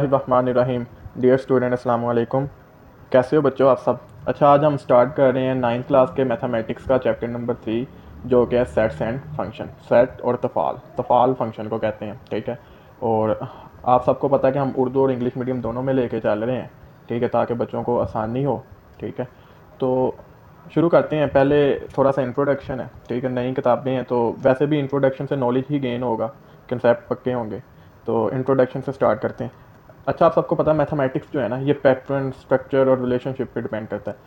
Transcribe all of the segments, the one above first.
बिस्मिल्लाहिर्रहमानिर्रहीम। Dear student, अस्सलाम वालेकुम। कैसे हो बच्चों आप सब? अच्छा, आज हम स्टार्ट कर रहे हैं 9th क्लास के मैथमेटिक्स का चैप्टर नंबर 3, जो कि है सेट्स एंड फंक्शन। सेट और तफ़ाल फंक्शन को कहते हैं, ठीक है। और आप सबको पता है कि हम उर्दू और इंग्लिश मीडियम दोनों में लेके चल रहे हैं, ठीक है, ताकि बच्चों को आसानी हो, ठीक है। तो शुरू करते हैं। पहले थोड़ा सा इंट्रोडक्शन है, ठीक है। नई किताबें हैं तो वैसे भी इंट्रोडक्शन से नॉलेज ही गेन होगा, कंसेप्ट पक्के होंगे। तो इंट्रोडक्शन से स्टार्ट करते हैं। अच्छा, आप सबको पता है मैथमेटिक्स जो है ना, ये पैटर्न, स्ट्रक्चर और रिलेशनशिप पे डिपेंड करता है।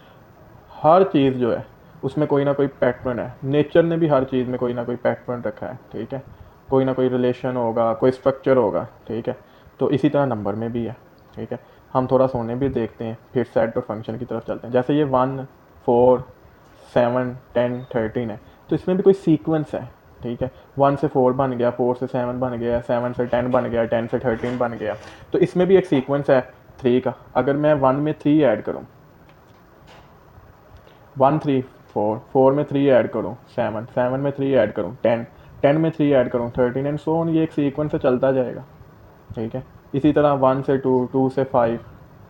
हर चीज़ जो है उसमें कोई ना कोई पैटर्न है। नेचर ने भी हर चीज़ में कोई ना कोई पैटर्न रखा है, ठीक है। कोई ना कोई रिलेशन होगा, कोई स्ट्रक्चर होगा, ठीक है। तो इसी तरह नंबर में भी है, ठीक है। हम थोड़ा सोने भी देखते हैं, फिर सेट और फंक्शन की तरफ चलते हैं। जैसे ये 1, 4, 7, 10, 13 है, तो इसमें भी कोई सीक्वेंस है, ठीक है। 1 से 4 बन गया, 4 से 7 बन गया, 7 से 10 बन गया, 10 से 13 बन गया। तो इसमें भी एक सीक्वेंस है 3 का। अगर मैं 1 में 3 ऐड करूँ, 1 3 4, 4 में 3 ऐड करूँ 7, 7 में 3 ऐड करूँ 10, 10 में 3 ऐड करूँ 13 एंड सो ऑन। ये एक सीक्वेंस से चलता जाएगा, ठीक है। इसी तरह 1 से 2, 2 से 5,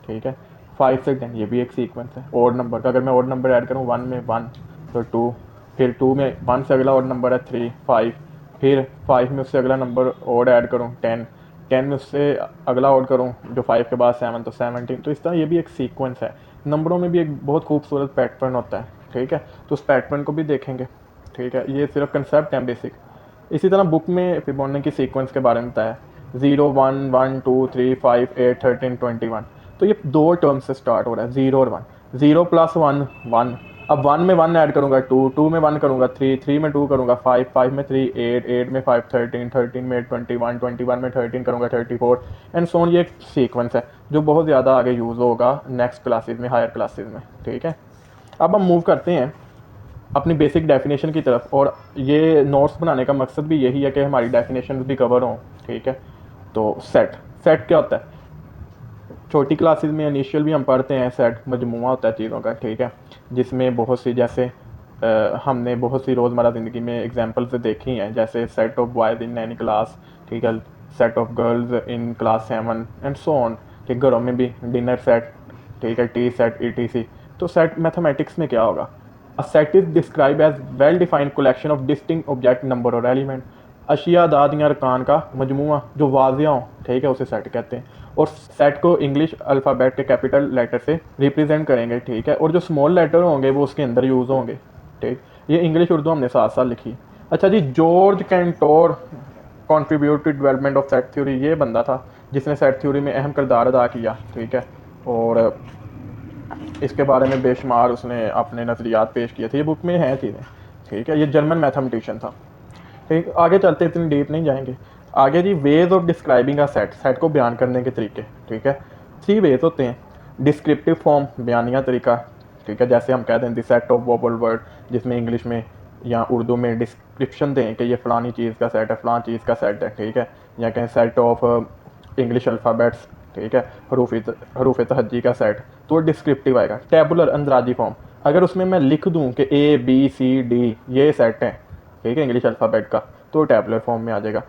ठीक है, 5 से 10, ये भी एक सीक्वेंस है ओड नंबर का। अगर मैं ओड नंबर ऐड करूँ 1 में 1 तो 2, फिर 2 में 1 से अगला ओड नंबर है 3, 5, फिर 5 में उससे अगला नंबर ओड ऐड करूँ 10, 10 में उससे अगला ओड करूँ जो 5 के बाद 7 तो 17। तो इस तरह ये भी एक सीक्वेंस है। नंबरों में भी एक बहुत खूबसूरत पैटर्न होता है, ठीक है। तो उस पैटर्न को भी देखेंगे, ठीक है। ये सिर्फ कंसेप्ट है बेसिक। इसी तरह बुक में फिबोनाची सीक्वेंस के बारे में बताया, 0 1 1 2 3 5 8 13 21। तो ये दो टर्म से स्टार्ट हो रहा है, 0 और 1। 0 प्लस 1 1। अब 1 में 1 ऐड करूँगा 2, 2 में 1 करूँगा 3, 3 में 2 करूँगा 5, 5 में 3 8, 8 में 5 13, 13 में 21, 21 में 13 करूँगा 34 एंड सो ऑन। ये एक सीक्वेंस है जो बहुत ज़्यादा आगे यूज़ होगा नेक्स्ट क्लासेज में, हायर क्लासेज में, ठीक है। अब हम मूव करते हैं अपनी बेसिक डेफिनेशन की तरफ, और ये नोट्स बनाने का मकसद भी यही है कि हमारी डेफिनेशन भी कवर हों, ठीक है। तो सेट, सेट क्या होता है? छोटी क्लासेस में इनिशियल भी हम पढ़ते हैं, सेट मजमूआ होता है चीज़ों का, ठीक है, जिसमें बहुत सी, जैसे हमने बहुत सी रोज़मर्रा ज़िंदगी में एग्जांपल्स देखी हैं, जैसे set of boys in any class, ठीक है, set of girls in class 7 and so on, ठीक। घरों में भी डिनर सेट, ठीक है, टी सेट, ETC। तो सेट मैथमेटिक्स में क्या होगा? A set is describe as well defined collection of distinct object, number और एलिमेंट। अशिया, अदाद या अरकान का मजमूआ जो वाज़िया हो, ठीक है, उसे सेट कहते हैं। और सेट को इंग्लिश अल्फ़ाबेट के कैपिटल लेटर से रिप्रेजेंट करेंगे, ठीक है। और जो स्मॉल लेटर होंगे वो उसके अंदर यूज़ होंगे, ठीक। ये इंग्लिश उर्दू हमने साथ साथ लिखी। अच्छा जी, George Cantor contributed development of set theory, ये बंदा था जिसने सेट थ्योरी में अहम किरदार अदा किया, ठीक है। और इसके बारे में बेशुमार उसने अपने नज़रियात पेश किए थे, ये बुक में हैं चीज़ें, ठीक है। ये जर्मन मैथमेटिशियन था, ठीक। आगे चलते, इतनी डीप नहीं जाएंगे। आगे जी, ways of describing a set, set को बयान करने के तरीके, ठीक है। 3 वेज होते हैं। डिस्क्रिप्टिव फॉर्म, बयानिया तरीका, ठीक है, जैसे हम कहते हैं the set of wobble word, जिसमें इंग्लिश में या उर्दू में डिस्क्रिप्शन दें कि ये फ़लानी चीज़ का सेट है, फ़लाँ चीज़ का सेट है, ठीक है। या कहें सेट ऑफ इंग्लिश अल्फ़ाबेट्स, ठीक है, हरूफ तहज्जी का सेट, तो डिस्क्रिप्टिव आएगा। टेबुलर, अंदराजी फॉर्म, अगर उसमें मैं लिख दूँ कि ABCD ये सेट है, ठीक है, इंग्लिश अल्फ़ाबेट का, तो टैबुलर फॉर्म में आ जाएगा।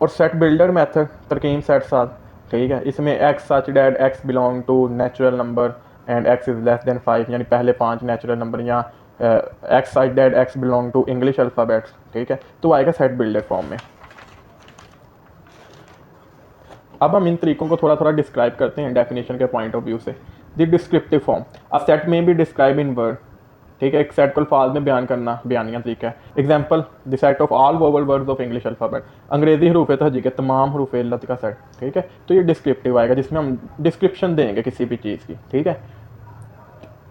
और सेट बिल्डर मेथड, तरकीब सेट साथ, ठीक है, इसमें x such that x belong to natural number and x is less than 5, यानी पहले 5 नेचुरल नंबर, या x such that x belong to English alphabets, ठीक है, तो आएगा सेट बिल्डर फॉर्म में। अब हम इन तरीकों को थोड़ा थोड़ा डिस्क्राइब करते हैं डेफिनेशन के पॉइंट ऑफ व्यू से। The descriptive form, a set में बी डिस्क्राइब इन वर्ड, ठीक है, एक सेट को अल्फाज में बयान करना बयानिया तरीका है। Example, the set of all vowel words of English alphabet, अंग्रेजी हरूफ तहजी के तमाम हरूफ इल्लत का सेट, ठीक है। तो ये डिस्क्रिप्टिव आएगा, जिसमें हम डिस्क्रिप्शन देंगे किसी भी चीज़ की, ठीक है।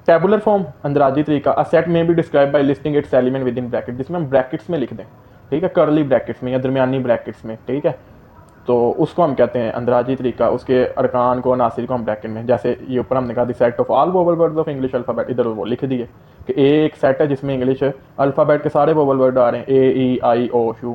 टेबुलर फॉर्म, अंदराजी तरीका, अ सेट में be describe by listing it's element with in bracket, जिसमें हम ब्रैकेट्स में लिख दें, ठीक है, कर्ली ब्रैकेट्स में या दरमियानी ब्रैकेट्स में, ठीक है। तो उसको हम कहते हैं अंदराजी तरीका। उसके अरकान को, अनासिर को हम ब्रैकेट में, जैसे ये ऊपर हमने कहा the set of all vowel words of English alphabet, इधर वो लिख दिए कि एक सेट है जिसमें इंग्लिश अल्फ़ाबेट के सारे वोवल वर्ड आ रहे हैं, AEIOU।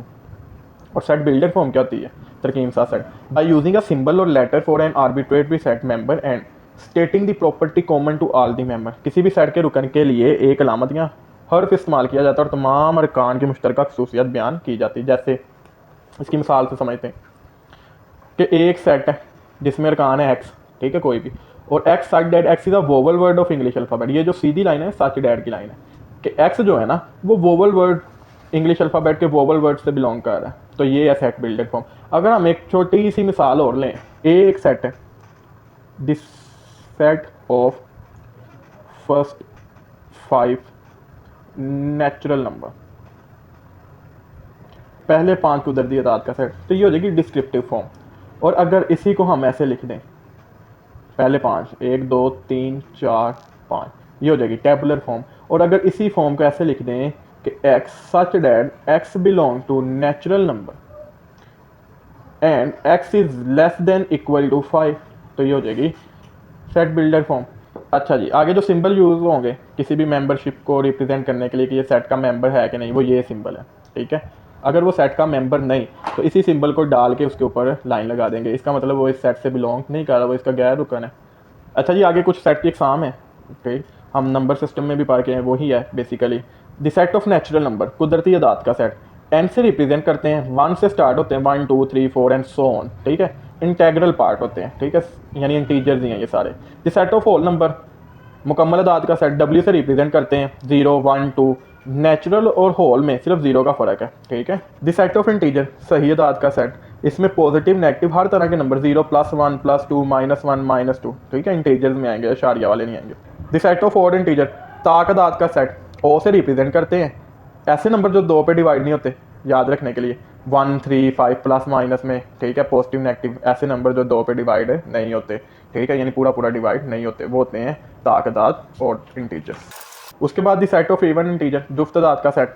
और सेट बिल्डर फॉर्म क्या होती है? तरकीब सा set, by using a symbol और letter for an arbitrary set member and stating the property common to all the member. किसी भी सेट के रुकन के लिए एक अलामत या हर्फ इस्तेमाल किया जाता है और तमाम अरकान की मुश्तरका खसूसियत बयान की जाती है। जैसे इसकी मिसाल से समझते हैं कि एक सेट है, जिसमें अरकान है एक्स, ठीक है, कोई भी, और x such that x is a vowel word of English alphabet. ये जो सीधी लाइन है सच डैट की लाइन है कि एक्स जो है ना वो वोवल वर्ड, इंग्लिश अल्फ़ाबेट के वोवल वर्ड से बिलोंग कर रहा है। तो ये है सेट बिल्डर फॉर्म। अगर हम एक छोटी सी मिसाल और लें, ए एक सेट है, this set of first 5 natural number, पहले 5 कुदरती अदाद का सेट, तो ये हो जाएगी डिस्क्रिप्टिव फॉर्म। और अगर इसी को हम ऐसे लिख दें, पहले 5, 1 2 3 4 5, ये हो जाएगी टेबुलर फॉर्म। और अगर इसी फॉर्म को ऐसे लिख दें कि x such that x belong to natural number and x is less than equal to 5, तो ये हो जाएगी सेट बिल्डर फॉर्म। अच्छा जी, आगे जो सिंबल यूज़ होंगे किसी भी मेंबरशिप को रिप्रेजेंट करने के लिए कि ये सेट का मेंबर है कि नहीं, वो ये सिंबल है, ठीक है। अगर वो सेट का मेंबर नहीं तो इसी सिंबल को डाल के उसके ऊपर लाइन लगा देंगे, इसका मतलब वो इस सेट से बिलोंग नहीं कर रहा, वो इसका गैर रुकन है। अच्छा जी, आगे कुछ सेट की एग्जाम है, ठीक, हम नंबर सिस्टम में भी पढ़ के हैं, वही है basically the set of natural number, कुदरती अदाद का सेट। एन से रिप्रेजेंट करते हैं, 1 से स्टार्ट होते हैं, 1 2 3 4 एंड सो ऑन, ठीक है। इंटेग्रल पार्ट होते हैं, ठीक है, यानी इंटीजर्स ही हैं ये सारे। The set of whole number, मुकम्मल अदाद का सेट, डब्ल्यू से रिप्रेजेंट करते हैं, 0 1 2, नेचुरल और होल में सिर्फ 0 का फ़र्क है, ठीक है। द सेट ऑफ इंटीजर, सही अदाद का सेट, इसमें पॉजिटिव नेगेटिव हर तरह के नंबर, 0 +1 +2 -1 -2, ठीक है, इंटीजर्स में आएंगे, अशारिया वाले नहीं आएंगे। The set of odd integer, ताक अदाद का सेट, ओ से रिप्रेजेंट करते हैं ऐसे नंबर जो 2 पे डिवाइड नहीं होते, याद रखने के लिए 1 3 5 प्लस माइनस में, ठीक है, पॉजिटिव नेगेटिव, ऐसे नंबर जो 2 पे डिवाइड नहीं होते, ठीक है, यानी पूरा पूरा डिवाइड नहीं होते, वो होते हैं ताकदाद और इंटीजर्स। उसके बाद दी सेट ऑफ इवन इंटीजर, जुफ्तदाद का सेट,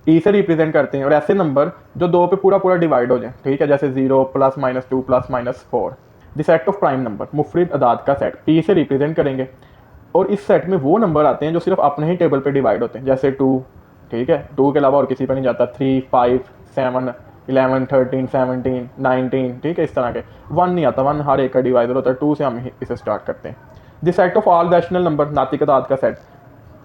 ई से रिप्रेजेंट करते हैं और ऐसे नंबर जो 2 पे पूरा पूरा डिवाइड हो जाए, ठीक है, जैसे 0 +-2 +-4। दी सेट ऑफ प्राइम नंबर, मुफरिद अदाद का सेट, पी से रिप्रेजेंट करेंगे और इस सेट में वो नंबर आते हैं जो सिर्फ अपने ही टेबल पे डिवाइड होते हैं, जैसे 2, ठीक है, 2 के अलावा और किसी पर नहीं जाता, 3 5 7 11 13 17 19, ठीक है, इस तरह के। 1 नहीं आता, 1 हर एक का डिवाइडर होता है, 2 से हम इसे स्टार्ट करते हैं। The set of all rational number, नातिक अदाद का सेट,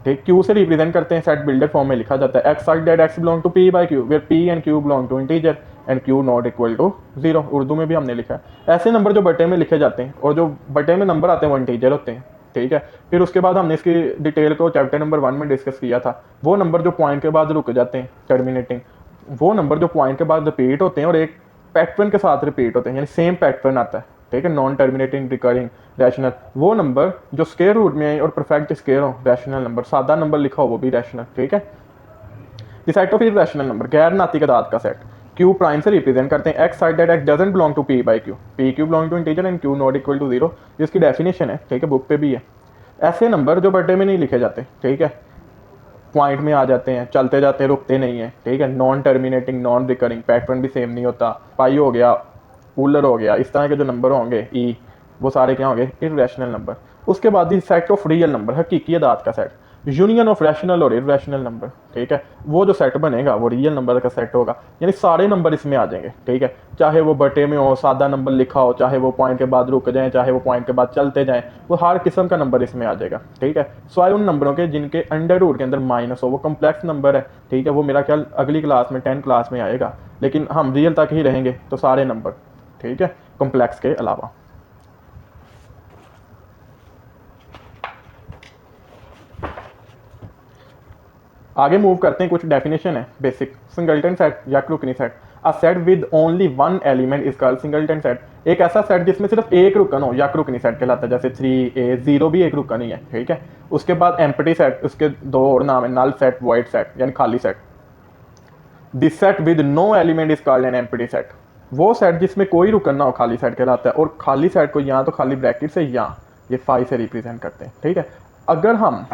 ठीक, क्यू से रिप्रेजेंट करते हैं, सेट बिल्डर फॉर्म में लिखा जाता है, x such that x belong to p by q where p and q belong to integer and q not equal to 0, Urdu में भी हमने लिखा है। ऐसे नंबर जो बटे में लिखे जाते हैं और जो बटे में नंबर आते हैं वो इंटीजर होते हैं, ठीक है। फिर उसके बाद हमने इसकी डिटेल को चैप्टर नंबर 1 में डिस्कस किया था, वो नंबर जो पॉइंट के बाद रुक जाते हैं, टर्मिनेटिंग, वो नंबर जो पॉइंट के बाद रिपीट होते हैं और एक पैटर्न के साथ रिपीट होते हैं, यानी सेम पैटर्न आता है, ठीक है, नॉन टर्मिनेटिंग रिकरिंग रैशनल, वो नंबर जो स्क्वायर रूट में आए और परफेक्ट स्क्वायर हो, रैशनल नंबर, सादा नंबर लिखा हो वो भी रैशनल, ठीक है। The set of irrational number, गैर नातिक अदाद का सेट, क्यू प्राइम से रिप्रेजेंट करते हैं, x such that x doesn't belong to p by q, p q belong to integer and q not equal to 0, जिसकी डेफिनेशन है, ठीक है, बुक पे भी है। ऐसे नंबर जो बटे में नहीं लिखे जाते, ठीक है, पॉइंट में आ जाते हैं, चलते जाते हैं, रुकते नहीं है, ठीक है, non terminating, non recurring, pattern भी सेम नहीं होता, पाई हो गया, पूलर हो गया, इस तरह के जो नंबर होंगे ई, वो सारे क्या होंगे, इरैशनल नंबर। उसके बाद ही सेट ऑफ रियल नंबर, हकीकी अदाद का सेट, यूनियन ऑफ रैशनल और इरैशनल नंबर, ठीक है, वो जो सेट बनेगा वो रियल नंबर का सेट होगा, यानी सारे नंबर इसमें आ जाएंगे, ठीक है, चाहे वो बटे में हो, सादा नंबर लिखा हो, चाहे वो पॉइंट के बाद रुक जाएं, चाहे वो पॉइंट के बाद चलते जाएं, वो हर किस्म का नंबर इसमें आ जाएगा, ठीक है। स्वाय उन नंबरों के जिनके अंडर रूट के अंदर माइनस हो, वो कम्प्लेक्स नंबर है, ठीक है, वो मेरा ख्याल अगली क्लास में 10 क्लास में आएगा, लेकिन हम रियल तक ही रहेंगे, तो सारे नंबर, ठीक है, कम्प्लेक्स के अलावा। आगे मूव करते हैं, कुछ डेफिनेशन है बेसिक। सिंगलटन सेट या क्रुकनी सेट, a set with only one element is called singleton set, एक ऐसा सेट जिसमें सिर्फ एक रुकन हो या क्रुकनी सेट कहलाता है, जैसे 3a 0 भी एक रुकन ही है, ठीक है। उसके बाद एम्प्टी सेट, उसके 2 और नाम है, नल सेट, वॉइड सेट, यानी खाली set. This set with no element is called an empty set, वो सेट जिसमें कोई रुकन ना हो खाली सेट कहलाता है, और खाली सेट को यहाँ तो खाली ब्रैकेट से या ये 5 से रिप्रेजेंट करते हैं, ठीक है। अगर हम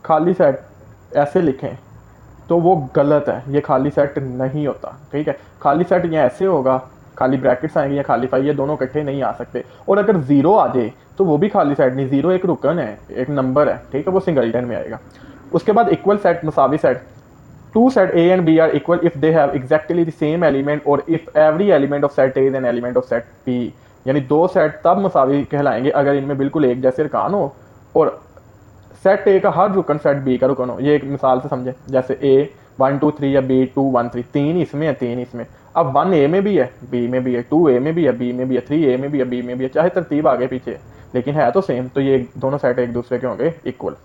खाली सेट ऐसे लिखें तो वो गलत है, ये खाली सेट नहीं होता, ठीक है। खाली सेट यहाँ ऐसे होगा, खाली ब्रैकेट्स आएंगे या खाली फाई, ये दोनों इकट्ठे नहीं आ सकते। और अगर 0 आ जाए तो वो भी खाली सेट नहीं, 0 एक रुकन है, एक नंबर है, ठीक है, वो सिंगलटन में आएगा। उसके बाद इक्वल सेट, मुसावी set, two set A and B are equal if they have exactly the same element or if every element of set A is an element of set B, यानी 2 set तब Mousavi कहलाएंगे अगर इनमें बिल्कुल एक जैसे अरकान हो और सेट ए का हर रुकन सेट बी का रुकन हो। ये एक मिसाल से समझे, जैसे A 1 2 3 या B 2 1 3, 3 इसमें है, 3 इसमें। अब 1 ए में भी है, बी में भी है, 2 ए में भी है, बी में भी है, 3 ए में भी है, बी में भी है, चाहे तरतीब आगे पीछे है, लेकिन है तो सेम, तो ये दोनों सेट एक दूसरे के होंगे इक्वल।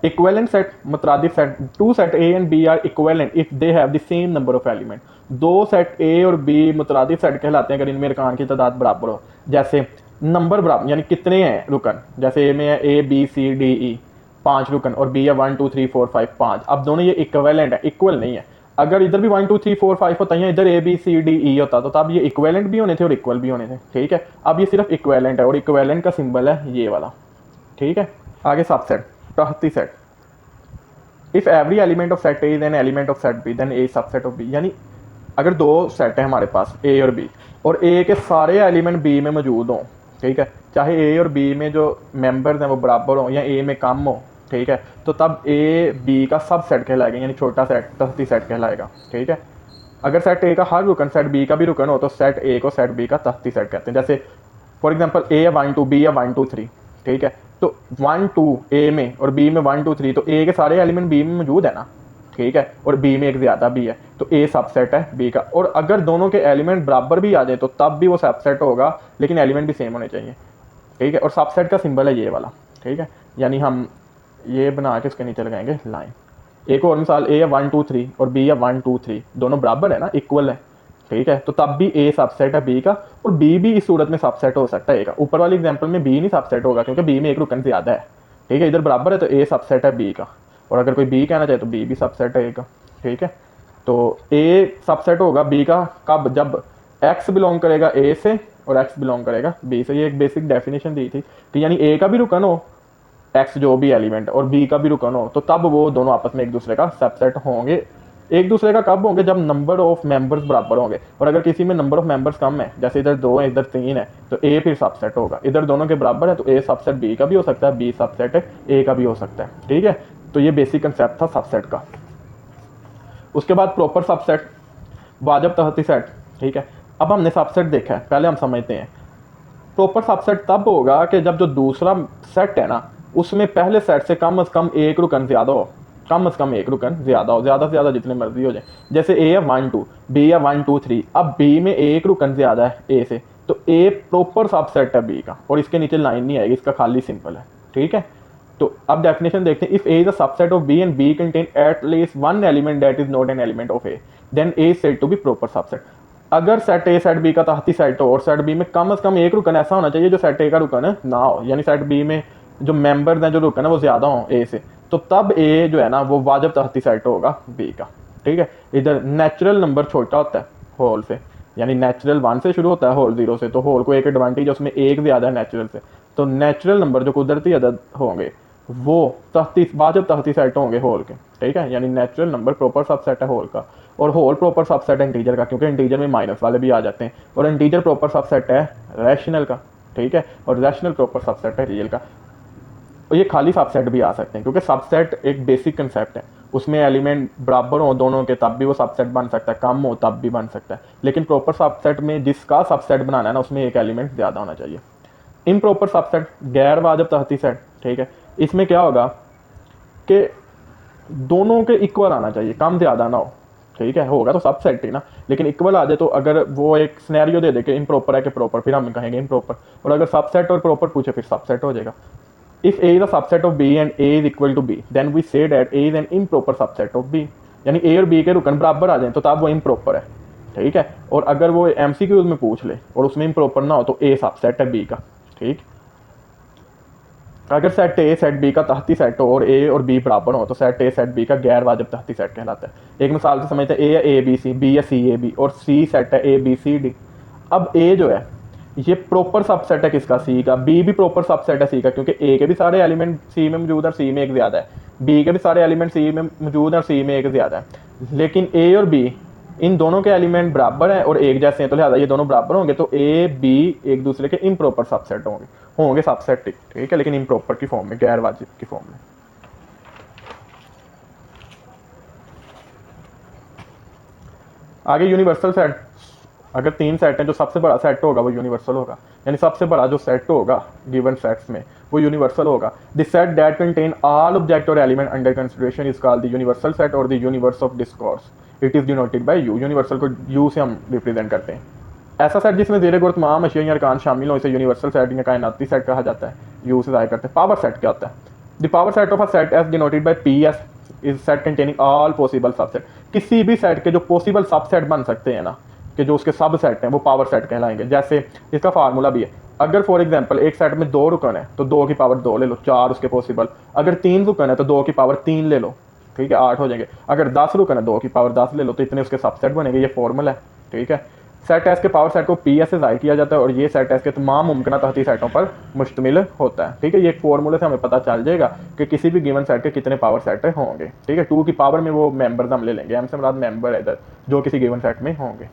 इक्वेलेंट सेट, मुतरादिफ set, two set A and B are equivalent if they have the same number of element. दो सेट ए और बी मुतरादिफ सेट कहलाते हैं अगर इनमें अरकान की तादाद बराबर हो। जैसे नंबर बराबर यानी कितने हैं रुकन, जैसे ए में है A B C D E 5 रुकन और बी है 1 2 3 4 5 5। अब दोनों ये इक्वेलेंट है, इक्वल नहीं है। अगर इधर भी 1 2 3 4 5 होता है, इधर A B C D E होता तो तब ये इक्वेलेंट भी होने थे और इक्वल भी होने थे, ठीक है। अब ये सिर्फ इक्वेलेंट है और इक्वेलेंट का सिंबल है ये वाला, ठीक है। आगे सबसेट, तहती set, if every element of set A is an element of set B then A subset of B. यानी अगर दो सेट है हमारे पास ए और बी और ए के सारे एलिमेंट बी में मौजूद हों, ठीक है, चाहे ए और बी में जो मेंबर्स हैं वो बराबर हों या ए में कम हो, ठीक है, तो तब ए बी का सब सेट कहलाएगा, यानी छोटा सेट तहती सेट कहलाएगा, ठीक है। अगर सेट ए का हर रुकन सेट बी का भी रुकन हो तो सेट ए को सेट बी का तहती सेट कहते हैं। जैसे फॉर एग्जांपल ए है 1 2 बी है 1 2 3, ठीक है, तो 1 2 ए में और बी में 1 2 3, तो ए के सारे एलिमेंट बी में मौजूद है ना, ठीक है, और बी में एक ज़्यादा भी है तो ए सबसेट है बी का। और अगर दोनों के एलिमेंट बराबर भी आ जाए तो तब भी वो सबसेट होगा, लेकिन एलिमेंट भी सेम होने चाहिए, ठीक है। और सबसेट का सिंबल है ये वाला, ठीक है, यानी हम ये बना के इसके नीचे लगाएंगे लाइन। एक और मिसाल, ए है 1 2 3 और बी है 1 2 3, दोनों बराबर है ना, इक्वल है, ठीक है, तो तब भी ए सबसेट है बी का और बी भी इस सूरत में सबसेट हो सकता है ए का। ऊपर वाली एग्जांपल में बी नहीं सबसेट होगा क्योंकि बी में एक रुकन ज़्यादा है, ठीक है, इधर बराबर है तो ए सबसेट है बी का। और अगर कोई बी कहना चाहे तो बी भी सबसेट है ए का, ठीक है। तो ए सबसेट होगा बी का कब, जब एक्स बिलोंग करेगा ए से और एक्स बिलोंग करेगा बी से। ये एक बेसिक डेफिनेशन दी थी कि यानी ए का भी रुकन हो एक्स जो भी एलिमेंट और बी का भी रुकन हो तो तब वो दोनों आपस में एक दूसरे का सबसेट होंगे। एक दूसरे का कब होंगे, जब नंबर ऑफ मेंबर्स बराबर होंगे। और अगर किसी में नंबर ऑफ मेंबर्स कम है, जैसे इधर 2 है इधर 3 है, तो ए फिर सबसेट होगा। इधर दोनों के बराबर है तो ए सबसेट बी का भी हो सकता है, बी सबसेट ए का भी हो सकता है, ठीक है। तो ये बेसिक कंसेप्ट था सबसेट का। उसके बाद प्रॉपर सबसेट, वाजब तहती सेट, ठीक है। अब हमने सबसेट देखा है, पहले हम समझते हैं प्रॉपर सबसेट तब होगा कि जब जो दूसरा सेट है ना उसमें पहले सेट से कम कम एक रुकन ज़्यादा हो, कम से कम एक रुकन ज़्यादा हो, ज़्यादा से ज़्यादा जितने मर्जी हो जाए। जैसे ए है 1 2, बी है 1 2 3, अब बी में एक रुकन ज़्यादा है ए से, तो ए प्रॉपर सबसेट है बी का और इसके नीचे लाइन नहीं आएगी, इसका खाली सिंपल है, ठीक है। तो अब डेफिनेशन देखते हैं, if A is a subset of B and B contain at least one element that is not an element of A then A is said to be proper subset. अगर set A set B का तहती set हो और set B में कम से कम एक रुकन ऐसा होना चाहिए जो सेट ए का रुकन ना हो, यानी सेट बी में जो मेंबर्स हैं जो रुकन है वो ज़्यादा हो ए से, तो तब ए जो है ना वो वाजब तहती सेट होगा बी का, ठीक है। इधर नेचुरल नंबर छोटा होता है होल से, यानी नेचुरल 1 से शुरू होता है होल 0 से, तो होल को एक एडवांटेज उसमें एक ज़्यादा है नेचुरल से, तो नेचुरल नंबर जो कुदरती अदद होंगे वो तहती वाजब तहती सेट होंगे होल के, ठीक है। यानी नेचुरल नंबर प्रॉपर सबसेट है होल का और होल प्रॉपर सबसेट है इंटीजर का, क्योंकि इंटीजर में माइनस वाले भी आ जाते हैं। और इंटीजर प्रॉपर सबसेट है रैशनल का, ठीक है, और रैशनल प्रॉपर सबसेट है रियल का। और ये खाली सबसेट भी आ सकते हैं क्योंकि सबसेट एक बेसिक कंसेप्ट है, उसमें एलिमेंट बराबर हो दोनों के तब भी वो सबसेट बन सकता है, कम हो तब भी बन सकता है। लेकिन प्रॉपर सबसेट में जिसका सबसेट बनाना है ना उसमें एक एलिमेंट ज़्यादा होना चाहिए। इम्प्रॉपर सबसेट, गैर वाजब तहती सेट, ठीक है, इसमें क्या होगा कि दोनों के इक्वल आना चाहिए, कम ज़्यादा ना हो, ठीक है, होगा तो सबसेट ही ना, लेकिन इक्वल आ जाए तो अगर वो एक सिनेरियो दे दे कि इम्प्रॉपर है कि प्रॉपर, फिर हम कहेंगे इम्प्रॉपर। और अगर सबसेट और प्रॉपर पूछे फिर सबसेट हो जाएगा। If A is a subset of B and A is equal to B then we say that A is an improper subset of B. यानी ए और बी के रुकन बराबर आ जाए तो तब वो इम्प्रॉपर है, ठीक है। और अगर वो एमसीक्यूज में पूछ ले और उसमें इम्प्रॉपर ना हो तो ए सबसेट है बी का, ठीक। अगर सेट ए सेट बी का तहती सेट हो और ए और बी बराबर हो तो सेट ए सेट बी का गैर वाजब तहती सेट कहलाता है। एक मिसाल से समझते हैं, ए है ए बी सी, बी है सी ए बी और सी सेट है ए बी सी डी। अब ए जो है ये प्रॉपर सबसेट है किसका, सी का, बी भी प्रॉपर सबसेट है सी का, क्योंकि ए के भी सारे एलिमेंट सी में मौजूद है और सी में एक ज़्यादा है, बी के भी सारे एलिमेंट सी में मौजूद है और सी में एक ज़्यादा है। लेकिन ए और बी इन दोनों के एलिमेंट बराबर हैं और एक जैसे हैं, तो लिहाजा ये दोनों बराबर होंगे, तो ए बी एक दूसरे के इम्प्रॉपर सबसेट होंगे, होंगे सबसेट, ठीक है, लेकिन इम्प्रॉपर की फॉर्म में, गैर वाजिब की फॉर्म में। आगे यूनिवर्सल सेट, अगर 3 सेट हैं, जो सबसे बड़ा सेट होगा वो यूनिवर्सल होगा, यानी सबसे बड़ा जो सेट होगा गिवन सेट्स में वो यूनिवर्सल होगा। The set that contain all object और element under consideration is called the universal set और the universe of discourse. It is denoted by U. Universal को यू से हम रिप्रेजेंट करते हैं। ऐसा सेट जिसमें ज़ेरे गुर तमाम अशिया या अरकान शामिल हो, इसे यूनिवर्सल सेट या कायनाती सेट कहा जाता है। यू से ज़ाहिर करते हैं। पावर सेट क्या होता है? The power set of a set as denoted by P S is set containing all possible subset. किसी भी सेट के जो पॉसिबल सबसेट बन सकते हैं ना, कि जो उसके सब सेट हैं, वो पावर सेट कहलाएंगे। जैसे इसका फार्मूला भी है, अगर फॉर एग्जांपल एक सेट में 2 रुकन है तो 2 की पावर 2 ले लो, 4 उसके पॉसिबल। अगर 3 रुकन है तो 2 की पावर 3 ले लो, ठीक है, 8 हो जाएंगे। अगर 10 रुकन है 2 की पावर 10 ले लो, तो इतने उसके सबसेट बनेंगे। ये फॉर्मूला है, ठीक है। सेट एस के पावर सेट को पी एस से ज़ाहिर किया जाता है और ये सेट एस के तमाम मुमकिन तहती सेटों पर मुश्तमिल होता है, ठीक है। ये एक फॉर्मूले से हमें पता चल जाएगा कि किसी भी गिवन सेट के कितने पावर सेट होंगे, ठीक है। 2 की पावर में वो मेंबर्स हम ले लेंगे, एम से मुराद मेंबर है इधर, जो किसी गिवन सेट में होंगे।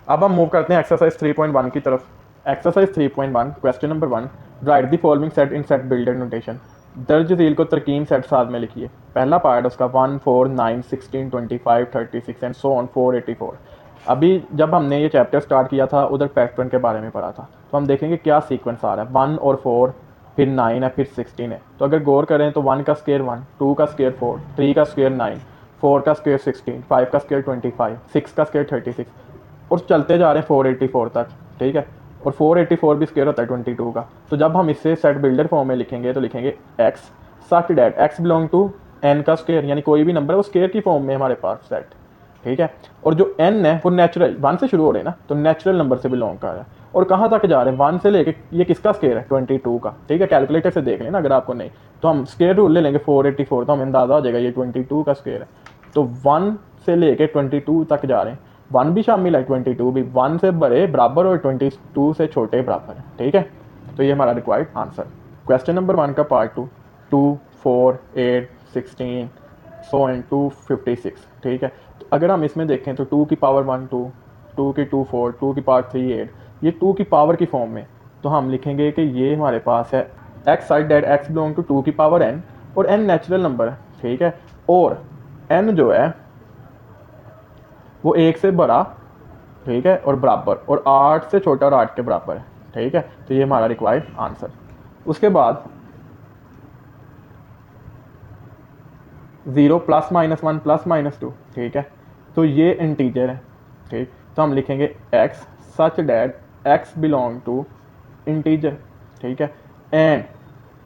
अब हम मूव करते हैं एक्सरसाइज 3.1 की तरफ। Exercise 3.1 question number 1, right the following set in set builder notation. दर्ज झील को तरकीब सेट साथ में लिखिए। पहला पार्ट उसका 1 4 9 16 25 36 एंड सो ऑन 484। अभी जब हमने ये चैप्टर स्टार्ट किया था उधर पैटर्न के बारे में पढ़ा था, तो हम देखेंगे क्या सीक्वेंस आ रहा है। 1 और 4, फिर 9 है, फिर 16 है। तो अगर गौर करें तो 1 का स्क्वायर 1, 2 का स्क्वायर 4, 3 का स्क्वायर 9, 4 का स्क्वायर 16, 5 का स्क्वायर 25, 6 का स्क्वायर 36 और चलते जा रहे हैं 484 तक, ठीक है। और 484 भी स्क्वायर होता है 22 का। तो जब हम इसे सेट बिल्डर फॉर्म में लिखेंगे तो लिखेंगे x such that x belong to N का स्क्वायर, यानी कोई भी नंबर है वो स्क्वायर की फॉर्म में हमारे पास सेट, ठीक है। और जो एन है वो नेचुरल 1 से शुरू हो रहे हैं ना, तो नेचुरल नंबर से बिलोंग कर रहा है। और कहाँ तक जा रहे हैं? 1 से लेके ये किसका स्क्वायर है? 22 का, ठीक है। कैलकुलेटर से देख लेना अगर आपको नहीं, तो हम स्क्वायर रूल ले लेंगे 484, तो हमें अंदाजा हो जाएगा ये 22 का स्क्वायर है। तो 1 से लेके 22 तक जा रहे हैं, 1 भी शामिल है, 22 भी। 1 से बड़े बराबर और 22 से छोटे बराबर है, ठीक है। तो ये हमारा रिक्वायर्ड आंसर। क्वेश्चन नंबर 1 का पार्ट 2, 2 4 8 16 सो एंड 256, ठीक है। तो अगर हम इसमें देखें तो 2 की पावर 1 2, 2 की 2 4, 2 की पावर 3 8, ये 2 की पावर की फॉर्म में। तो हम लिखेंगे कि ये हमारे पास है x such that x belong to 2 की पावर n, और n नेचुरल नंबर है, ठीक है। और n जो है वो 1 से बड़ा, ठीक है, और बराबर, और 8 से छोटा और 8 के बराबर है, ठीक है। तो ये हमारा रिक्वायर्ड आंसर। उसके बाद 0 प्लस माइनस 1 प्लस माइनस 2, ठीक है। तो ये इंटीजर है, ठीक। तो हम लिखेंगे x such that x belong to integer, ठीक है। एंड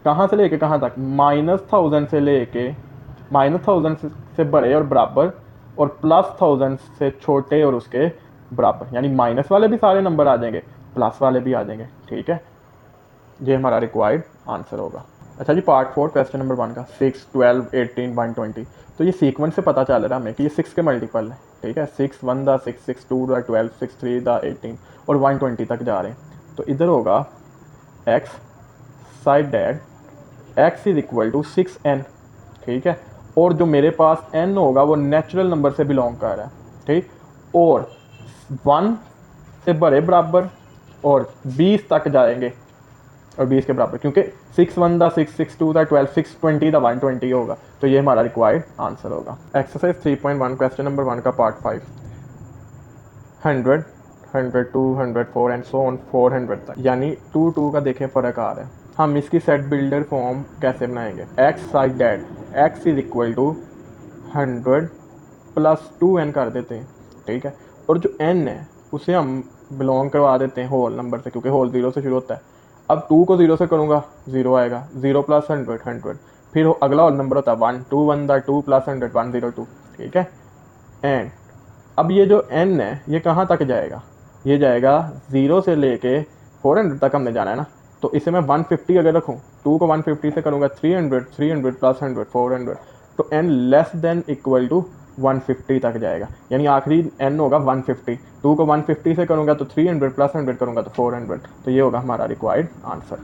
कहाँ से लेके कहाँ तक? -1000 से लेके -1000 से बड़े और बराबर, और +1000 से छोटे और उसके बराबर, यानी माइनस वाले भी सारे नंबर आ जाएंगे, प्लस वाले भी आ जाएंगे, ठीक है। ये हमारा रिक्वायर्ड आंसर होगा। अच्छा जी, पार्ट 4 क्वेश्चन नंबर 1 का 6 12 18 120। तो ये सीक्वेंस से पता चल रहा है हमें कि ये 6 के मल्टीपल है, ठीक है। 6 1 द 6, 6 2 द 12, 6 3 द 18 और 120 तक जा रहे हैं। तो इधर होगा x such that x is equal to 6n, ठीक है। और जो मेरे पास n होगा वो नेचुरल नंबर से बिलोंग कर रहा है, ठीक। और 1 से बड़े बराबर और 20 तक जाएंगे, और 20 के बराबर, क्योंकि 6 1 द 6, 6 2 द 12, 6 20 द 120 होगा। तो ये हमारा रिक्वायर्ड आंसर होगा। एक्सरसाइज 3.1 क्वेश्चन नंबर 1 का पार्ट 5, 100 102 104 एंड सो ऑन 400 तक, यानी 2 2 का देखें फ़र्क आ रहा है। हम इसकी सेट बिल्डर फॉर्म कैसे बनाएंगे? X such that x is equal to 100 plus 2n कर देते हैं, ठीक है। और जो n है उसे हम बिलोंग करवा देते हैं होल नंबर से, क्योंकि होल 0 से शुरू होता है। अब 2 को 0 से करूँगा 0 आएगा, 0 प्लस 100 100, फिर अगला होल नंबर होता है 1 2 1 द 2 प्लस 100 102, ठीक है। एंड अब ये जो n है ये कहाँ तक जाएगा? ये जाएगा 0 से लेके 400 तक हमने जाना है ना। तो इसे मैं 150 अगर रखूँ, 2 को 150 से करूँगा 300 300 प्लस 100 400, तो n less than equal to 150 तक जाएगा, यानी आखिरी n होगा 150। 2 को 150 से करूँगा तो 300 प्लस 100 करूँगा तो 400। तो ये होगा हमारा required answer.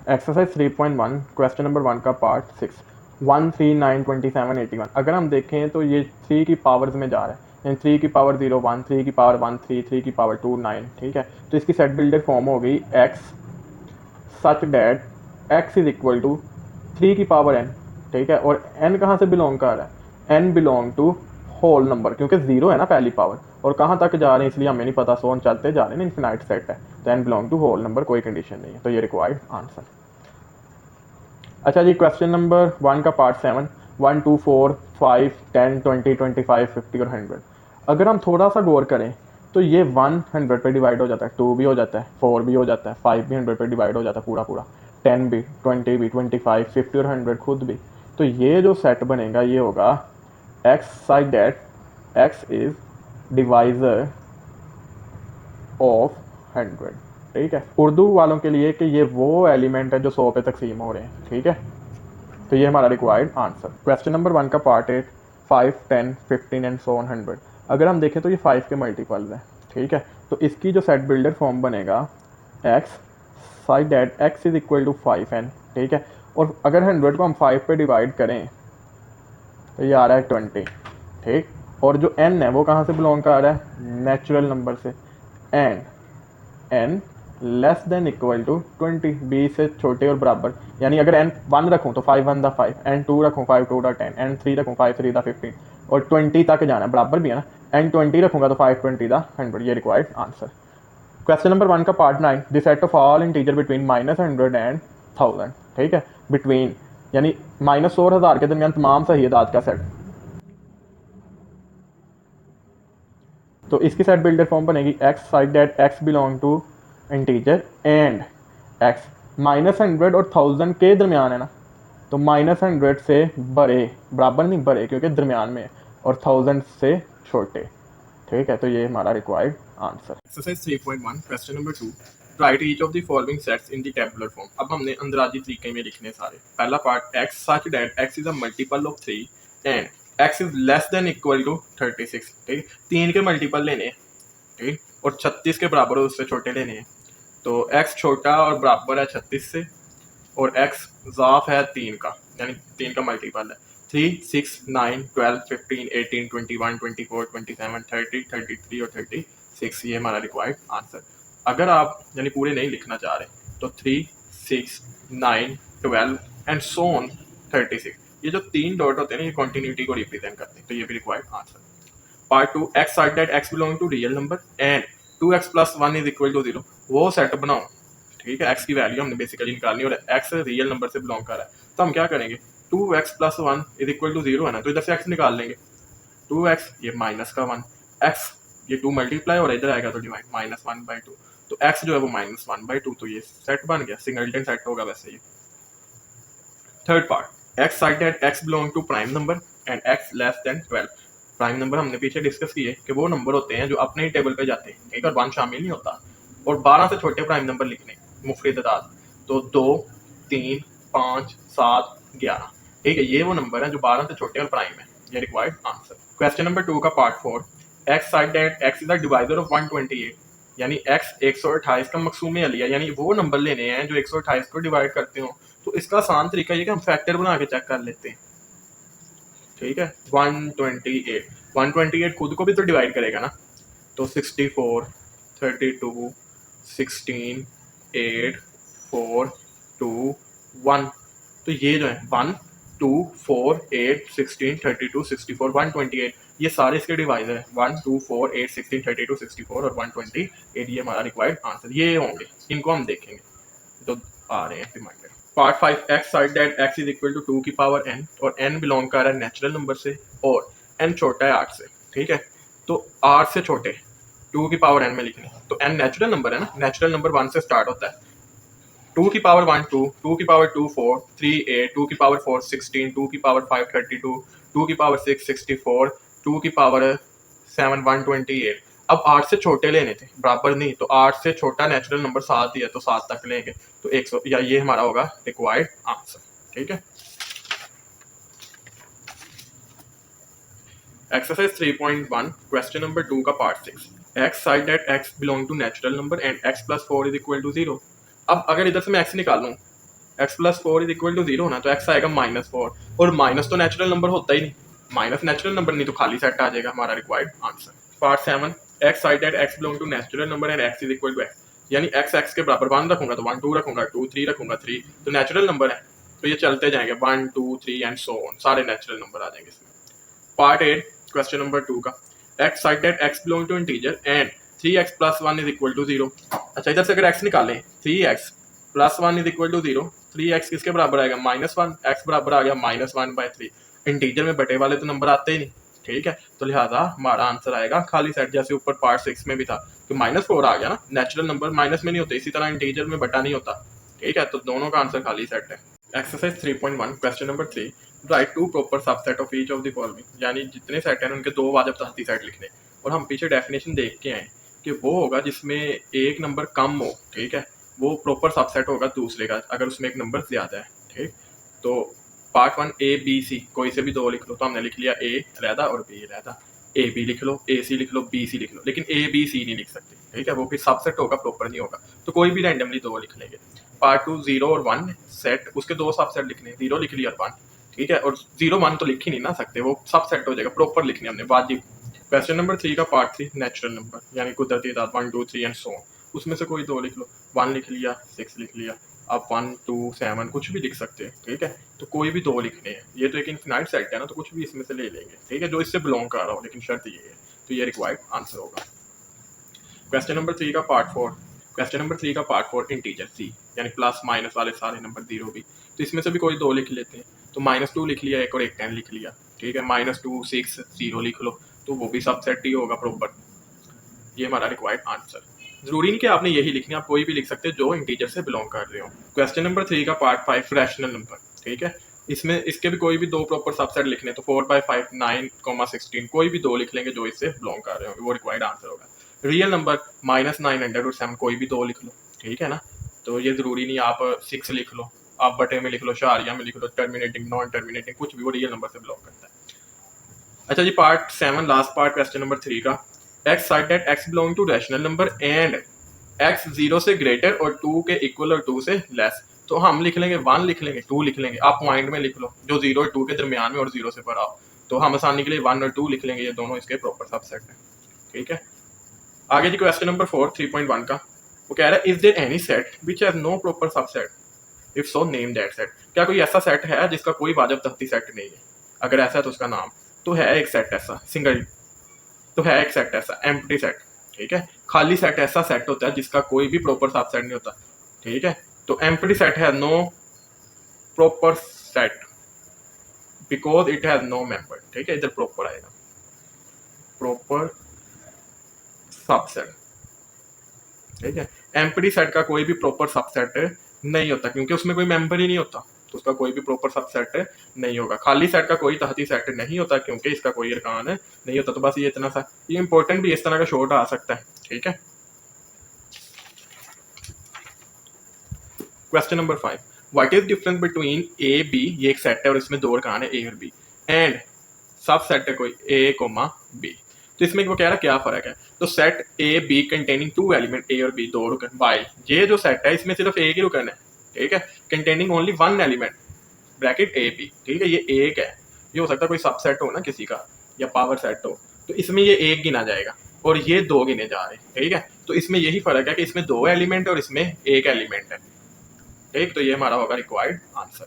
Exercise 3.1 question number 1 का पार्ट 6, 1 3 9 27 81। अगर हम देखें तो ये 3 की पावर्स में जा रहा है, यानी 3 की पावर 0 1, 3 की पावर 1 3, 3 की पावर 2 9, ठीक है। तो इसकी सेट बिल्डर फॉर्म हो गई x such that x is equal to 3 की पावर n, ठीक है। और n कहाँ से बिलोंग कर रहा है? n belong to whole number, क्योंकि जीरो है ना पहली पावर और कहाँ तक जा रहे हैं इसलिए हमें नहीं पता, सो चलते जा रहे हैं, इन्फिनाइट सेट है, तो n belong to whole number, कोई कंडीशन नहीं है, तो ये रिक्वायर्ड आंसर। अच्छा जी, क्वेश्चन नंबर 1 का पार्ट 7, 1 2 4 5 10 20 25 50 और 100। अगर हम थोड़ा सा गौर करें तो ये 1 100 पे डिवाइड हो जाता है, 2 भी हो जाता है, 4 भी हो जाता है, 5 भी 100 पे डिवाइड हो जाता है पूरा पूरा, 10 भी, 20 भी, 25 50 और 100 खुद भी। तो ये जो सेट बनेगा ये होगा x such that x is divisor of 100। ठीक है, उर्दू वालों के लिए कि ये वो एलिमेंट है जो 100 पे तकसीम हो रहे हैं। ठीक है, तो ये हमारा रिक्वायर्ड आंसर। क्वेश्चन नंबर 1 का पार्ट 8, 5 10 15 एंड सो ऑन 100। अगर हम देखें तो ये 5 के मल्टीपल्स हैं। ठीक है, तो इसकी जो सेट बिल्डर फॉर्म बनेगा x side that x is equal to 5n। ठीक है, और अगर 100 को हम 5 पे डिवाइड करें तो ये आ रहा है 20। ठीक, और जो n है वो कहाँ से बिलोंग कर रहा है, नेचुरल नंबर से, and n less than equal to 20, 20 से छोटे और बराबर, यानी अगर n 1 रखूँ तो 5 1 दा 5, n 2 रखूँ 5 2 दा 10, n 3 रखूँ 5 3 दा 15 और 20 तक जाना है, बराबर भी है ना, n 20 रखूँगा तो 5 20 दा 100, ये रिक्वायर्ड आंसर। क्वेश्चन नंबर 1 का part 9, the set of all integer between -100 and 1000। ठीक है, बिटवीन यानी -100 और 1000 के दरमियान तमाम सही अदाद का सेट। तो इसकी सेट बिल्डर फॉर्म बनेगी x side that x belong to integer and x -100 और 1000 के दरमियान है ना, तो -100 से बड़े, बराबर नहीं बड़े क्योंकि दरमियान में है, और 1000 से छोटे। ठीक है, तो ये हमारा required answer. Exercise 3.1 question number 2, write each of the following sets in the tabular form. अब हमने अंदराजी तरीके में लिखने सारे। पहला part, x such that x is a multiple of 3 and x is less than equal to 36। ठीक, 3 के मल्टीपल लेने हैं, ठीक, और 36 के बराबर और उससे छोटे लेने हैं। तो x छोटा और बराबर है 36 से, और x ज़ाफ है 3 का, यानी 3 का मल्टीपल है। 3 6 9 12 15 18 21 24 27 30 33 और 36, ये हमारा रिक्वायर्ड आंसर। अगर आप यानी पूरे नहीं लिखना चाह रहे तो 3 6 9 12 एंड सो ऑन 36, ये जो 3 डॉट होते हैं ना, ये कॉन्टिन्यूटी को रिप्रेजेंट करते हैं, तो ये भी required answer. Part 2, x such that x belong to real number and 2x plus 1 is equal to 0। वो सेट बनाओ। ठीक है, x की वैल्यू हमने बेसिकली निकालनी और x रियल नंबर से बिलोंग कर रहा है, तो हम क्या करेंगे, 2x plus 1 is equal to 0 है ना, तो इधर से x निकाल लेंगे, 2x ये माइनस का 1, x ये 2 मल्टीप्लाई और इधर आएगा तो डिवाइड, -1/2, तो x जो है वो -1/2, तो ये सेट बन गया, सिंगलटन सेट होगा वैसे ये। Third part, x such that x belong to prime number and x less than 12। Prime number हमने पीछे डिस्कस किए कि वो नंबर होते हैं जो अपने ही टेबल पे जाते हैं, ठीक है, और 1 शामिल नहीं होता, और 12 से छोटे प्राइम नंबर लिखने मुफ्रद अदाद, तो 2 3 5 7 11। ठीक है, ये वो नंबर है जो 12 से छोटे और प्राइम है, ये रिक्वायर्ड आंसर। क्वेश्चन नंबर 2 का part 4, x such that x is the divisor of 128, यानी x 128 का मकसूम अलिया, यानी वो नंबर लेने हैं जो 128 को डिवाइड करते हो। तो इसका आसान तरीका ये कि हम फैक्टर बना के चेक कर लेते हैं। ठीक है, 128 खुद को भी तो डिवाइड करेगा ना, तो 64 32 16 8 4 2 1, तो ये जो है 1 2 4 8 16 32 64 128, ये सारे इसके डिवाइजर है, 1 2 4 8 16 32 64 और 128, ये हमारा रिक्वायर्ड आंसर ये होंगे, इनको हम देखेंगे तो आ रहे हैं reminder. Part 5, x side that x is equal to 2 की पावर n, और n बिलोंग कर रहा है नेचुरल नंबर से, और n छोटा है 8 से। ठीक है, तो 8 से छोटे 2 की पावर n में लिखने, तो n नेचुरल नंबर है ना, नेचुरल नंबर 1 से स्टार्ट होता है, 2 की पावर 1 2, 2 की पावर 2 4 3 8, 2 की पावर 4 16, 2 की पावर 5 32, 2 की पावर 6 64, 2 की पावर 7 128। अब 8 से छोटे लेने थे, बराबर नहीं, तो 8 से छोटा नेचुरल नंबर 7 ही है, तो 7 तक लेंगे, तो 100, या ये हमारा होगा रिक्वायर्ड आंसर। ठीक है, एक्सरसाइज 3.1 क्वेश्चन नंबर 2 का part 6, x side that x belong to natural number and x plus 4 is equal to 0। अब अगर इधर से मैं x निकालूं, x plus 4 is equal to 0 ना, तो x आएगा -4, और माइनस तो नेचुरल नंबर होता ही नहीं, माइनस नेचुरल नंबर नहीं तो खाली सेट आ जाएगा, हमारा required answer. Part 7, x side that x belong to natural number and x is equal to x, यानी x के बराबर 1 रखूंगा तो 1 2 रखूंगा 2 3 रखूंगा 3, तो नेचुरल नंबर है, तो ये चलते जाएंगे 1 2 3 एंड सो ऑन, सारे नेचुरल नंबर आ जाएंगे इसमें। पार्ट 8 क्वेश्चन नंबर 2 का x side that x belong to integer and 3x plus 1 is equal to 0। अच्छा इधर से अगर x निकालें 3x plus 1 is equal to 0, 3x किसके बराबर आएगा -1, x बराबर आ गया -1/3। इंटीजर में बटे वाले तो नंबर आते ही नहीं, ठीक है, तो लिहाजा हमारा आंसर आएगा खाली सेट, जैसे ऊपर पार्ट 6 में भी था कि -4 आ गया ना, नेचुरल नंबर माइनस में नहीं होते, इसी तरह इंटीजर में बटा नहीं होता, ठीक है, तो दोनों का आंसर खाली सेट है। Exercise 3.1 question number 3 write to proper subset of each of the following, यानी जितने सेट हैं उनके दो वाजिब तहती सेट लिखने, और हम पीछे डेफिनेशन देख के आए कि वो होगा जिसमें एक नंबर कम हो, ठीक है, वो प्रॉपर सबसेट होगा दूसरे का अगर उसमें एक नंबर ज्यादा है, ठीक। तो पार्ट 1 ए बी सी कोई से भी दो लिख लो, तो हमने लिख लिया ए अलहदा और बी अलहदा, ए बी लिख लो, ए सी लिख लो, बी सी लिख लो, लेकिन ए बी सी नहीं लिख सकते, ठीक है, वो फिर सबसेट होगा, प्रॉपर नहीं होगा, तो कोई भी रैंडमली दो लिख लेंगे। पार्ट 2 0 और 1 सेट, उसके दो सबसेट लिखने, 0 लिख लिया और 1, ठीक है, और 0 1 तो लिख ही नहीं ना सकते, वो सबसेट हो जाएगा, प्रॉपर लिखने हमने वाजिब। क्वेश्चन नंबर 3 का पार्ट 3 नेचुरल नंबर यानी कुदरती तादाद 1 2 3 एंड सो ऑन, उसमें से कोई दो लिख लो, 1 लिख लिया, 6 लिख लिया, आप 1 2 7 कुछ भी लिख सकते हैं, ठीक है, तो कोई भी दो लिखने हैं, ये तो एक इनफिनाइट सेट है ना, तो कुछ भी इसमें से ले लेंगे, ठीक है, जो इससे बिलोंग कर रहा हो, लेकिन शर्त ये है, तो ये रिक्वायर्ड आंसर होगा। क्वेश्चन नंबर 3 का पार्ट 4 क्वेश्चन नंबर 3 का पार्ट 4 इंटीजर सी यानी प्लस माइनस वाले सारे नंबर 0 भी, तो इसमें से भी कोई दो लिख लेते हैं, तो -2 लिख लिया एक और एक 10 लिख लिया, ठीक है, -2 6 0 लिख लो, तो वो भी सबसेट ही होगा प्रॉपर, ये हमारा रिक्वायर्ड आंसर। जरूरी नहीं कि आपने यही लिखनी, आप कोई भी लिख सकते हैं जो इंटीजर से बिलोंग कर रहे हो। क्वेश्चन नंबर 3 का पार्ट 5 रैशनल नंबर, ठीक है, इसमें इसके भी कोई भी दो प्रॉपर सबसेट लिखने, तो 4/5 9, कोई भी दो लिख लेंगे जो इससे बिलोंग कर रहे हो, वो रिक्वायर्ड आंसर होगा। रियल नंबर -900 और 7 कोई भी दो लिख लो, ठीक है ना, तो ये जरूरी नहीं आप 6 लिख लो, आप बटे में लिख लो, शारिया में लिख लो, टर्मिनेटिंग नॉन टर्मिनेटिंग कुछ भी, वो रियल नंबर से बिलोंग करता है। अच्छा जी part 7 last part question number 3 का x side that x belong to rational number and x 0 से ग्रेटर और 2 के इक्वल और 2 से लेस, तो हम लिख लेंगे 1 लिख लेंगे, 2 लिख लेंगे, आप पॉइंट में लिख लो जो 0 और 2 के दरमियान में और 0 से भरा हो, तो हम आसानी के लिए 1 और 2 लिख लेंगे, ये दोनों इसके प्रॉपर सबसेट हैं, ठीक है। आगे जी क्वेश्चन नंबर 4 3.1 का वो कह रहा है is there any set which has no proper subset, if so name that set, क्या कोई ऐसा सेट है जिसका कोई वाजिब तख्ती सेट नहीं है, अगर ऐसा है तो उसका नाम, तो है एक सेट ऐसा सिंगल, तो है एक सेट ऐसा एम्प्टी सेट, ठीक है, खाली सेट ऐसा सेट होता है जिसका कोई भी प्रॉपर सबसेट नहीं होता, ठीक है, तो एम्प्टी सेट है no proper set because it has no member, ठीक है, इधर प्रॉपर आएगा प्रॉपर सबसेट, ठीक है, एम्प्टी सेट का कोई भी प्रॉपर सबसेट नहीं होता क्योंकि उसमें कोई मेंबर ही नहीं होता, तो उसका कोई भी प्रॉपर सबसेट नहीं होगा। खाली सेट का कोई तहती सेट नहीं होता क्योंकि इसका कोई अरकान नहीं होता, तो बस ये इतना सा, ये इंपॉर्टेंट भी इस तरह का शॉर्ट आ सकता है, ठीक है। Question number 5 what is difference between A B, ये एक सेट है और इसमें दो अरकान है ए और बी, एंड सब सेट है कोई ए कोमा बी, तो इसमें वो कह रहा है क्या फर्क है, तो set A B containing two element A और बी, दो रुकन, बाय ये जो सेट है इसमें सिर्फ एक ही रुकन है, ठीक है, containing only one element bracket A B, ठीक है, ये एक है, ये हो सकता है कोई सबसेट हो ना किसी का या पावर सेट हो, तो इसमें ये एक गिना जाएगा और ये दो गिने जा रहे हैं, ठीक है, तो इसमें यही फर्क है कि इसमें दो एलिमेंट और इसमें एक एलिमेंट है, ठीक, तो ये हमारा होगा required answer.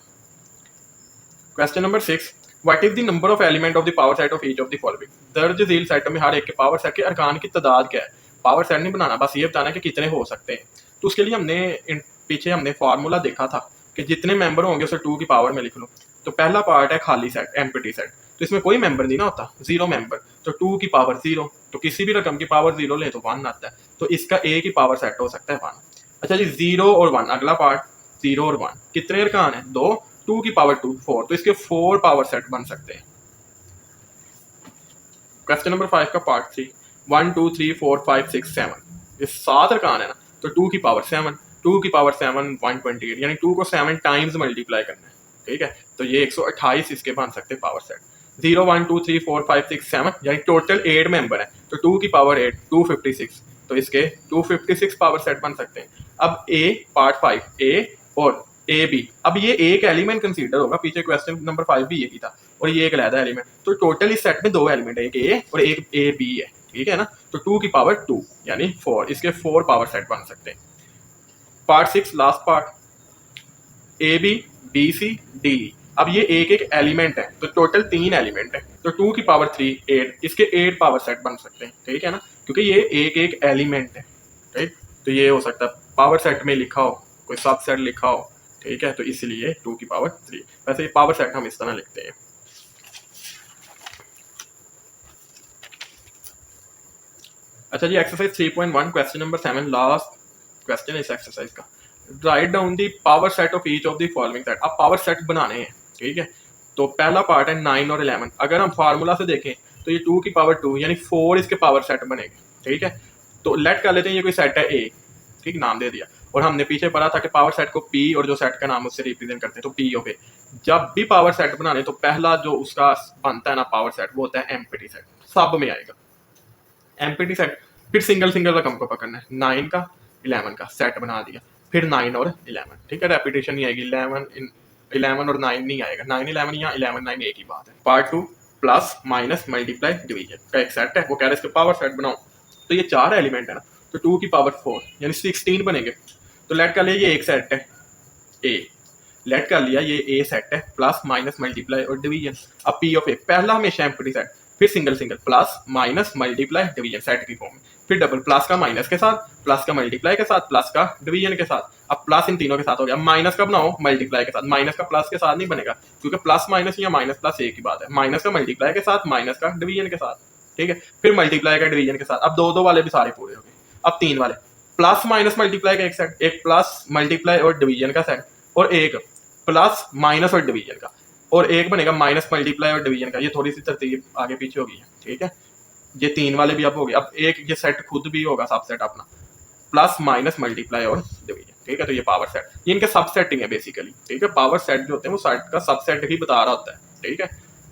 Question number 6 what is the number of element of the power set of each of the following, दर्ज झील सेट में हर एक के पावर सेट के अरकान की तादाद क्या है, पावर सेट नहीं बनाना, बस ये बताना कि कितने हो सकते हैं, तो उसके लिए हमने पीछे हमने फार्मूला देखा था कि जितने मेंबर होंगे उसे 2 की पावर में लिख लो, तो पहला पार्ट है खाली सेट एम्प्टी सेट, तो इसमें कोई मेंबर नहीं ना होता, 0 मेंबर, तो 2 की पावर 0, तो किसी भी रकम की पावर 0 ले तो 1 आता है, तो इसका ए की पावर सेट हो सकता है 1। अच्छा जी 0 और 1 अगला पार्ट, 0 और 1 कितने अरकान है, 2, 2 की पावर 2 4, तो इसके 4 पावर सेट बन सकते हैं। क्वेश्चन नंबर 5 का पार्ट 3 1 2 3 4 5 6 7, ये 7 अरकान है ना, तो 2 की पावर 7, 2 की पावर 7 128, यानी 2 को 7 टाइम्स मल्टीप्लाई करना है, ठीक है, तो ये 128 इसके बन सकते हैं पावर सेट। 0 1 2 3 4 5 6 7 यानी टोटल 8 मेंबर है, तो 2 की पावर 8 256, तो इसके 256 पावर सेट बन सकते हैं। अब ए पार्ट 5 ए और ए बी, अब ये एक एलिमेंट कंसीडर होगा, पीछे क्वेश्चन नंबर 5 भी यही था, और ये एक अलग एलिमेंट, तो टोटल इस सेट में दो एलिमेंट है, एक ए और एक ए बी है, ठीक है ना, तो 2 की पावर 2 यानी 4, इसके 4 पावर सेट बन सकते हैं। Part 6 last part A B B C D, अब ये एक एक एलिमेंट है, तो टोटल 3 एलिमेंट है, तो 2 की पावर 3 8, इसके 8 पावर सेट बन सकते हैं, ठीक है ना, क्योंकि ये एक एक एलिमेंट है, ठीक। तो ये हो सकता है पावर सेट में लिखा हो, कोई सब सेट लिखा हो, ठीक है, तो इसलिए 2 की पावर 3। वैसे ये पावर सेट हम इस तरह लिखते हैं। अच्छा जी, exercise 3.1 question number 7, last question इस एक्सरसाइज का। Write down the power set of each of the following set. अब पावर सेट बनाने हैं, ठीक है। तो पहला पार्ट है 9 और 11। अगर हम फार्मूला से देखें तो ये 2 की पावर 2 यानी 4 इसके पावर सेट बनेंगे, ठीक है। तो लेट कर लेते हैं ये कोई सेट है ए, ठीक, नाम दे दिया, और हमने पीछे पढ़ा था कि पावर सेट को पी और जो सेट का नाम उससे रिप्रेजेंट करते हैं, तो पी ऑफ ए। जब भी पावर सेट बनाने तो पहला जो उसका बनता है ना पावर सेट, वो होता है एम्प्टी सेट, सब में आएगा एम्प्टी सेट। फिर सिंगल सिंगल रकम को पकड़ना है, 9 का 11 का सेट बना दिया, फिर 9 और 11, ठीक है, रेपिटेशन नहीं आएगी, 11 और 9 नहीं आएगा, 9 11 या 11 9 एक ही बात है। Part 2 plus minus multiply division का एक सेट है, वो कह रहे इसके पावर सेट बनाओ, तो ये 4 एलिमेंट है ना, तो 2 की पावर 4 यानी 16 बनेंगे। तो लेट कर लिया ये एक सेट है ए, लेट कर लिया ये ए सेट है, प्लस माइनस मल्टीप्लाई और डिवीजन। अब पी ऑफ ए पहला हमेशा एम्प्टी सेट, फिर single single, plus minus multiply division set की फॉर्म में, फिर डबल, प्लस का माइनस के साथ, प्लस का मल्टीप्लाई के साथ, प्लस का डिवीजन के साथ। अब प्लस इन तीनों के साथ हो गया, माइनस का बनाओ मल्टीप्लाई के साथ, माइनस का प्लस के साथ नहीं बनेगा, क्योंकि प्लस माइनस या माइनस प्लस एक ही बात है। माइनस का मल्टीप्लाई के साथ, माइनस का डिवीजन के साथ, ठीक है, फिर मल्टीप्लाई का डिवीजन के साथ। अब दो वाले भी सारे पूरे हो गए। अब 3 वाले, प्लस माइनस मल्टीप्लाई का एक सेट, एक प्लस मल्टीप्लाई और डिवीजन का सेट, और एक प्लस माइनस और डिवीजन का, और एक बनेगा माइनस मल्टीप्लाई और डिवीजन का। ये थोड़ी सी तरतीब आगे पीछे हो गई है, ठीक है। ये 3 वाले भी अब हो गए। अब एक ये सेट खुद भी होगा सबसेट अपना, प्लस माइनस मल्टीप्लाई और डिवीजन, ठीक है। तो ये पावर सेट, ये इनके सबसेटिंग है बेसिकली, ठीक है। पावर सेट जो होते हैं वो सेट का सबसेट ही बता रहा होता है, ठीक है।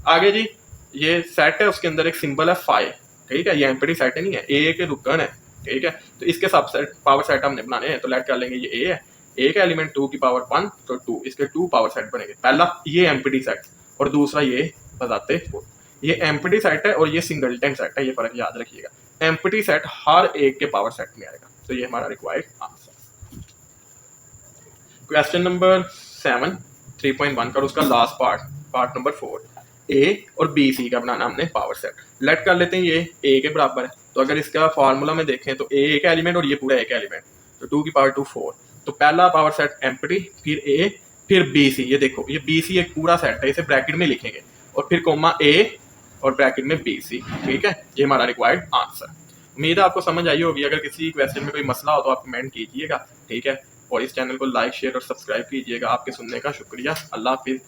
आगे जी, ये सेट है, उसके अंदर एक सिंबल है फाइव, ठीक है, ये एम्प्टी सेट नहीं है, ए के रुकन है, ठीक है। तो इसके सबसेट पावर सेट हमने बनाने हैं, तो लेट कर लेंगे ये ए है, एक एलिमेंट 2 की पावर 1, तो 2 इसके 2 पावर सेट बनेंगे। पहला ये एम्प्टी सेट और दूसरा ये बताते हो, ये एम्प्टी सेट है और ये सिंगलटन सेट है, ये फर्क याद रखिएगा। एम्प्टी सेट हर एक के पावर सेट में आएगा, तो ये हमारा रिक्वायर्ड आंसर। क्वेश्चन नंबर 7 3.1 का उसका लास्ट पार्ट नंबर 4, ए और बी सी का बनाना हमने पावर सेट। लेट कर लेते हैं ये ए के बराबर है, तो अगर इसका फार्मूला में देखें तो ए एक एलिमेंट और ये पूरा एक एलिमेंट, तो 2 की पावर 2 4। तो पहला पावर सेट एम्प्टी, फिर ए, फिर बी सी। ये देखो ये बी सी एक पूरा सेट है, इसे ब्रैकेट में लिखेंगे, और फिर कोमा ए और ब्रैकेट में बी सी, ठीक है। ये हमारा रिक्वायर्ड आंसर। उम्मीद है आपको समझ आई होगी। अगर किसी क्वेश्चन में कोई मसला हो तो आप कमेंट कीजिएगा, ठीक है, और इस चैनल को लाइक शेयर और सब्सक्राइब कीजिएगा। आपके सुनने का शुक्रिया। अल्लाह हाफिज़।